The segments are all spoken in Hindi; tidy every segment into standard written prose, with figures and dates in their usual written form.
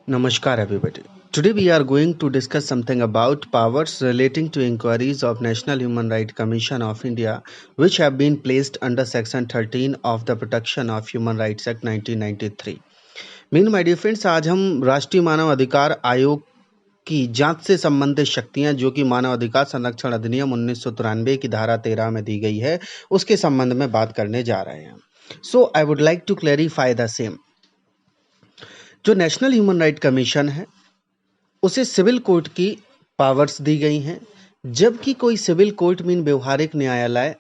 Namaskar, everybody. Today we are going to discuss something about powers relating to inquiries of National Human Rights Commission of India, which have been placed under Section 13 of the Protection of Human Rights Act 1993. My dear friends, आज हम राष्ट्रीय मानव अधिकार आयोग की जांच से संबंधित शक्तियां जो कि मानव अधिकार संरक्षण अधिनियम 1993 की धारा 13 में दी गई है, उसके संबंध में बात करने जा रहे हैं. So I would like to clarify the same. जो नेशनल ह्यूमन राइट कमीशन है उसे सिविल कोर्ट की पावर्स दी गई हैं, जबकि कोई सिविल कोर्ट मीन व्यवहारिक न्यायालय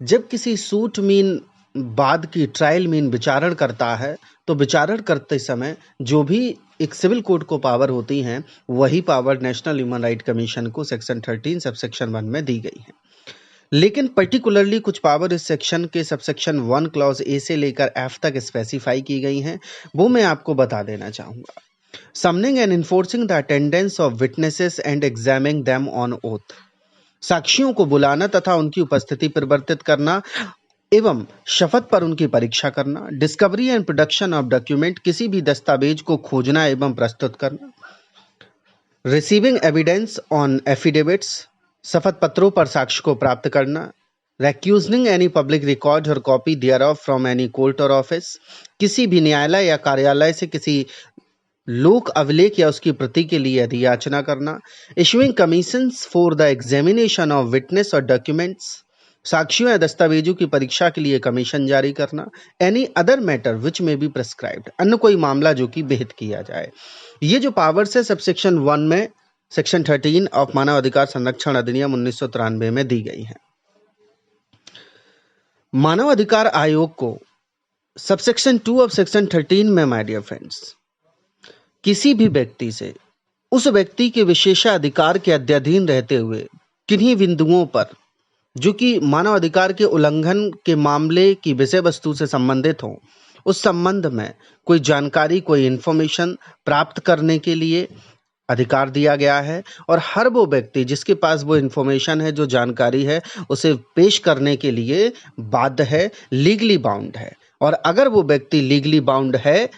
जब किसी सूट मीन बाद की ट्रायल मीन विचारण करता है तो विचारण करते समय जो भी एक सिविल कोर्ट को पावर होती हैं वही power national human right commission को सेक्शन 13 सबसेक्शन 1 में दी गई है. लेकिन पर्टिकुलरली कुछ पावर इस सेक्शन के सबसेक्शन 1 क्लॉज ए से लेकर एफ तक स्पेसिफाई की गई हैं, वो मैं आपको बता देना चाहूंगा. Summoning and enforcing the attendance of witnesses and examining them on oath. साक्षियों को बुलाना तथा उनकी उपस्थिति परिवर्तित करना एवं शपथ पर उनकी परीक्षा करना. Discovery and production of document, किसी भी दस्तावेज को खोजना एवं प्रस्तुत करना. रिसीविंग एविडेंस ऑन एफिडेविट्स, शपथ पत्रों पर साक्ष्य को प्राप्त करना. रेक्यूजनिंग एनी पब्लिक रिकॉर्ड और कॉपी देयरऑफ फ्रॉम एनी कोर्ट और ऑफिस, किसी भी न्यायालय या कार्यालय से किसी लोक अभिलेख या उसकी प्रति के लिए अधियाचना करना. Issuing commissions for the examination of witness और डॉक्यूमेंट्स, साक्ष्यों या दस्तावेजों की परीक्षा के लिए कमीशन जारी करना. एनी अदर मैटर विच में बी प्रिस्क्राइब्ड, अन्य कोई मामला जो कि विहित किया जाए. ये जो पावर्स है सबसेक्शन 1 में सेक्शन 13 ऑफ मानव अधिकार संरक्षण अधिनियम 1993 में दी गई है. मानव अधिकार आयोग को सबसेक्शन 2 ऑफ सेक्शन 13 में माय डियर फ्रेंड्स किसी भी व्यक्ति से उस व्यक्ति के विशेषाधिकार के अध्ययन रहते हुए किन्हीं बिंदुओं पर जो कि मानव अधिकार के उल्लंघन के मामले की विषय वस्तु से संबंधित हो, उस संबंध में कोई जानकारी, कोई इंफॉर्मेशन प्राप्त करने के लिए अधिकार दिया गया है. और हर वो व्यक्ति जिसके पास वो इंफॉर्मेशन है, जो जानकारी है, उसे पेश करने के लिए बाध्य है, लीगली बाउंड है. और अगर वो व्यक्ति लीगली बाउंड है,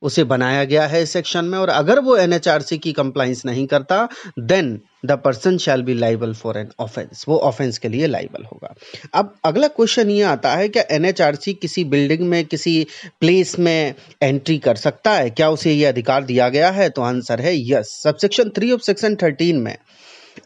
उसे बनाया गया है इस सेक्शन में, और अगर वो एनएचआरसी की कंप्लाइंस नहीं करता then the person shall be liable for an offence, वो ऑफेंस के लिए लाइबल होगा. अब अगला क्वेश्चन ये आता है, क्या एनएचआरसी किसी बिल्डिंग में, किसी प्लेस में एंट्री कर सकता है? क्या उसे ये अधिकार दिया गया है? तो आंसर है यस. सबसेक्शन 3 ऑफ सेक्शन 13 में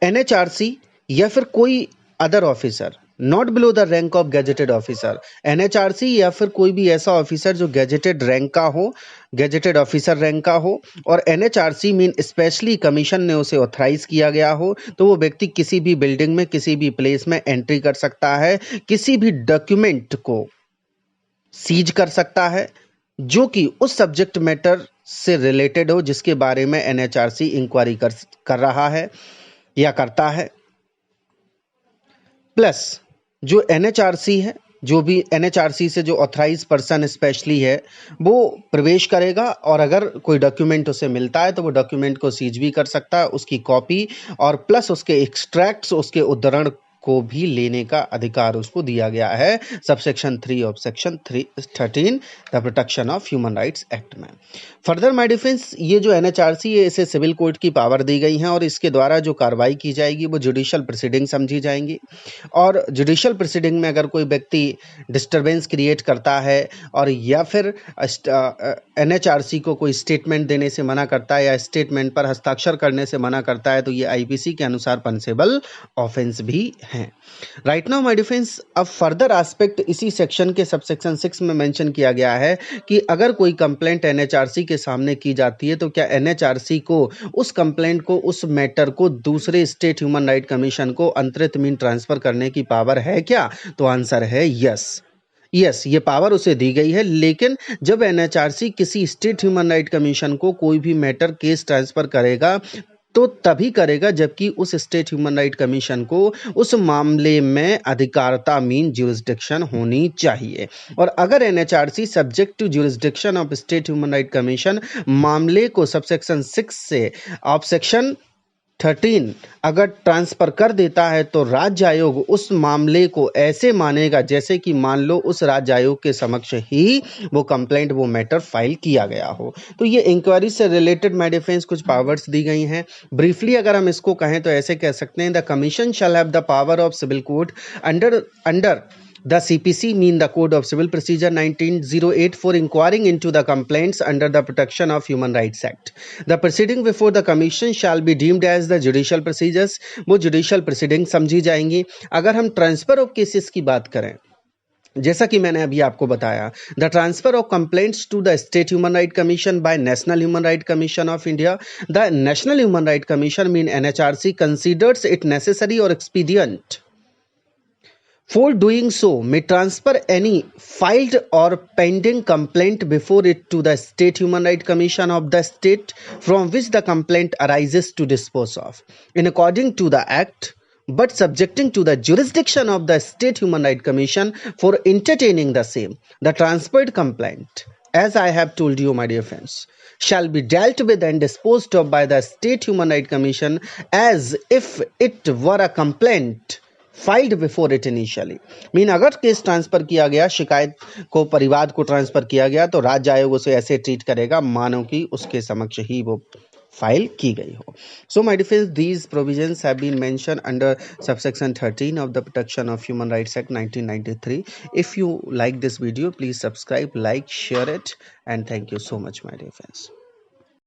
एनएचआरसी या फिर कोई other officer not below the rank of gazetted officer, NHRC या फिर कोई भी ऐसा ऑफिसर जो गैजेटेड रैंक का हो, गैजेटेड ऑफिसर रैंक का हो, और एनएचआरसी मीन स्पेशली कमीशन ने उसे ऑथराइज किया गया हो, तो वो व्यक्ति किसी भी बिल्डिंग में, किसी भी प्लेस में एंट्री कर सकता है, किसी भी डॉक्यूमेंट को सीज कर सकता है जो कि उस सब्जेक्ट मैटर से रिलेटेड हो जिसके बारे में एनएचआरसी इंक्वायरी कर रहा है या करता है. प्लस जो एनएचआरसी है, जो भी एनएचआरसी से जो ऑथराइज पर्सन स्पेशली है, वो प्रवेश करेगा और अगर कोई डॉक्यूमेंट उसे मिलता है तो वो डॉक्यूमेंट को सीज भी कर सकता है, उसकी कॉपी और प्लस उसके एक्सट्रैक्ट्स, उसके उद्धरण को भी लेने का अधिकार उसको दिया गया है subsection 3 of section 13 the protection of human rights act में. फर्दर माय डिफेंस, ये जो एनएचआरसी है इसे सिविल कोर्ट की पावर दी गई है और इसके द्वारा जो कार्रवाई की जाएगी वो जुडिशियल प्रोसीडिंग समझी जाएंगी. और जुडिशियल प्रोसीडिंग में अगर कोई व्यक्ति डिस्टर्बेंस क्रिएट करता है और या फिर एनएचआरसी को कोई स्टेटमेंट देने से मना करता है या स्टेटमेंट पर हस्ताक्षर करने से मना करता है तो ये आईपीसी के अनुसार पनिशेबल ऑफेंस भी हैं. राइट नाउ माय डिफेंस, अब फर्दर एस्पेक्ट इसी सेक्शन के सबसेक्शन 6 में मेंशन किया गया है कि अगर कोई कंप्लेंट एनएचआरसी के सामने की जाती है तो क्या एनएचआरसी को उस कंप्लेंट को, उस मैटर को दूसरे स्टेट ह्यूमन राइट कमीशन को अंतरित मीन ट्रांसफर करने की पावर है क्या? तो आंसर है यस. ये पावर उसे दी गई है. लेकिन जब एनएचआरसी किसी स्टेट ह्यूमन राइट कमीशन को कोई भी मैटर, केस ट्रांसफर करेगा तो तभी करेगा जबकि उस स्टेट ह्यूमन राइट कमीशन को उस मामले में अधिकारता मीन ज्यूरिसडिक्शन होनी चाहिए. और अगर NHRC subject to jurisdiction of state human right commission मामले को सबसेक्शन 6 से ऑफ सेक्शन 13 अगर ट्रांसफर कर देता है तो राज्य आयोग उस मामले को ऐसे मानेगा जैसे कि मान लो उस राज्य आयोग के समक्ष ही वो कंप्लेंट, वो मैटर फाइल किया गया हो। तो ये इंक्वायरी से रिलेटेड माय डिफेंस कुछ पावर्स दी गई हैं। ब्रीफली अगर हम इसको कहें तो ऐसे कह सकते हैं, the commission shall have the power of civil code under the CPC mean the Code of Civil Procedure 1908 for inquiring into the complaints under the Protection of Human Rights Act. The proceeding before the Commission shall be deemed as the judicial procedures. वो judicial proceeding समझी जाएंगी। अगर हम ट्रांसफर ऑफ केसेस की बात करें, जैसा कि मैंने अभी आपको बताया, the transfer of complaints to the state human right commission by national human right commission of India, the national human right commission mean NHRC considers it necessary or expedient for doing so may transfer any filed or pending complaint before it to the State Human Rights Commission of the state from which the complaint arises to dispose of, in according to the Act, but subjecting to the jurisdiction of the State Human Rights Commission for entertaining the same. The transferred complaint, as I have told you, my dear friends, shall be dealt with and disposed of by the State Human Rights Commission as if it were a complaint filed before it initially. Mean अगर केस ट्रांसफर किया गया, शिकायत को परिवाद को ट्रांसफर किया गया, तो राज्य आयोग उसे ऐसे ट्रीट करेगा मानो कि उसके समक्ष ही वो फाइल की गई हो। So my defence, these provisions have been mention under subsection 13 of the protection of human rights act 1993। If you like this video, please subscribe, like, share it, and thank you so much my dear friends.